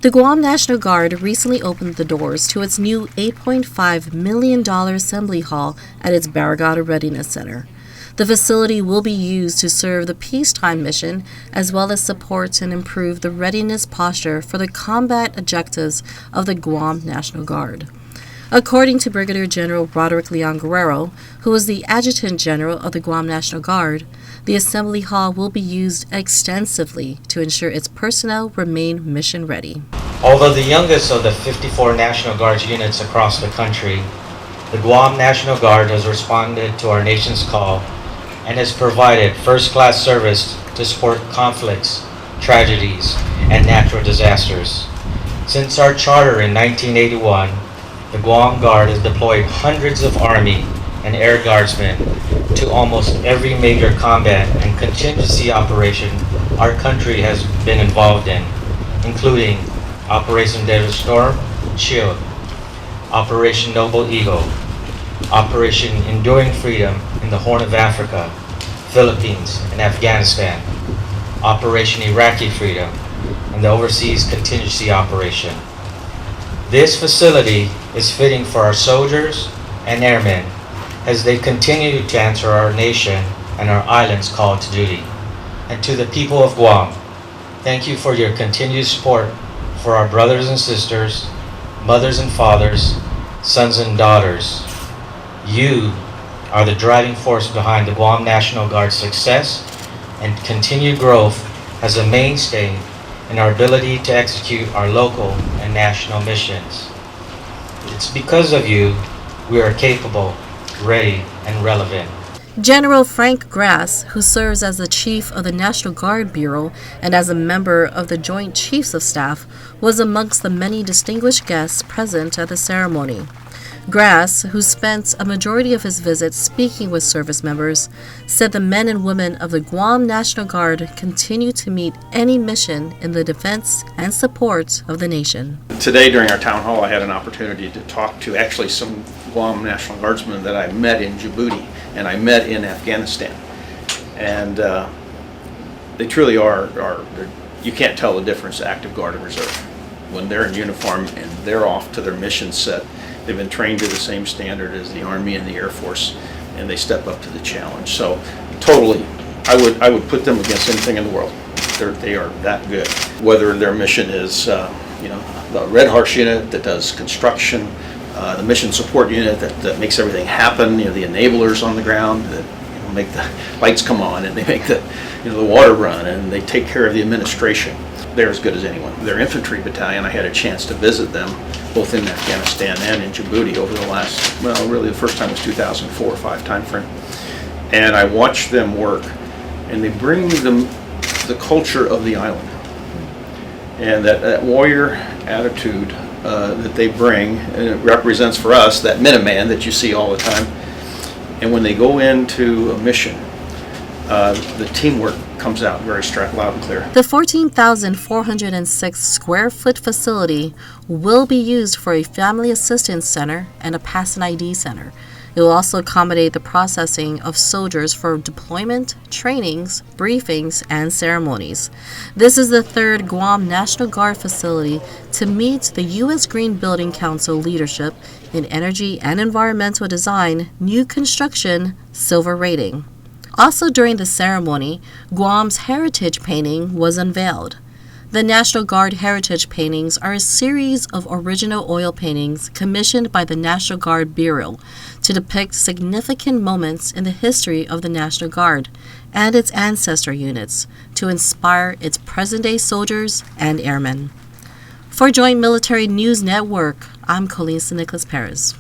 The Guam National Guard recently opened the doors to its new $8.5 million assembly hall at its Barrigada Readiness Center. The facility will be used to serve the peacetime mission as well as support and improve the readiness posture for the combat objectives of the Guam National Guard. According to Brigadier General Roderick Leon Guerrero, who is the Adjutant General of the Guam National Guard, the Assembly Hall will be used extensively to ensure its personnel remain mission ready. Although the youngest of the 54 National Guard units across the country, the Guam National Guard has responded to our nation's call and has provided first-class service to support conflicts, tragedies, and natural disasters. Since our charter in 1981, the Guam Guard has deployed hundreds of Army and Air Guardsmen to almost every major combat and contingency operation our country has been involved in, including Operation Desert Storm, Shield, Operation Noble Eagle, Operation Enduring Freedom in the Horn of Africa, Philippines, and Afghanistan, Operation Iraqi Freedom, and the Overseas Contingency Operation. This facility is fitting for our soldiers and airmen as they continue to answer our nation and our island's call to duty. And to the people of Guam, thank you for your continued support for our brothers and sisters, mothers and fathers, sons and daughters. You are the driving force behind the Guam National Guard's success and continued growth as a mainstay in our ability to execute our local and national missions. It's because of you we are capable, ready, and relevant. General Frank Grass, who serves as the Chief of the National Guard Bureau and as a member of the Joint Chiefs of Staff, was amongst the many distinguished guests present at the ceremony. Grass, who spent a majority of his visit speaking with service members, said the men and women of the Guam National Guard continue to meet any mission in the defense and support of the nation. Today during our town hall I had an opportunity to talk to actually some Guam National Guardsmen that I met in Djibouti and I met in Afghanistan. And they truly are you can't tell the difference, active guard and reserve. When they're in uniform and they're off to their mission set, they've been trained to the same standard as the Army and the Air Force, and they step up to the challenge. So totally, I would put them against anything in the world. They are that good. Whether their mission is the Red Horse unit that does construction, the mission support unit that makes everything happen, the enablers on the ground that make the lights come on and they make the water run and they take care of the administration. They're as good as anyone. Their infantry battalion, I had a chance to visit them both in Afghanistan and in Djibouti over the last, really the first time was 2004 or 5 time frame. And I watched them work and they bring them the culture of the island. And that warrior attitude that they bring, and it represents for us that Minuteman that you see all the time. And when they go into a mission, the teamwork comes out very loud and clear. The 14,406 square foot facility will be used for a family assistance center and a pass and ID center. It will also accommodate the processing of soldiers for deployment, trainings, briefings, and ceremonies. This is the third Guam National Guard facility to meet the U.S. Green Building Council leadership in energy and environmental design, new construction, silver rating. Also during the ceremony, Guam's heritage painting was unveiled. The National Guard heritage paintings are a series of original oil paintings commissioned by the National Guard Bureau to depict significant moments in the history of the National Guard and its ancestor units to inspire its present-day soldiers and airmen. For Joint Military News Network, I'm Colleen Nicholas Perez.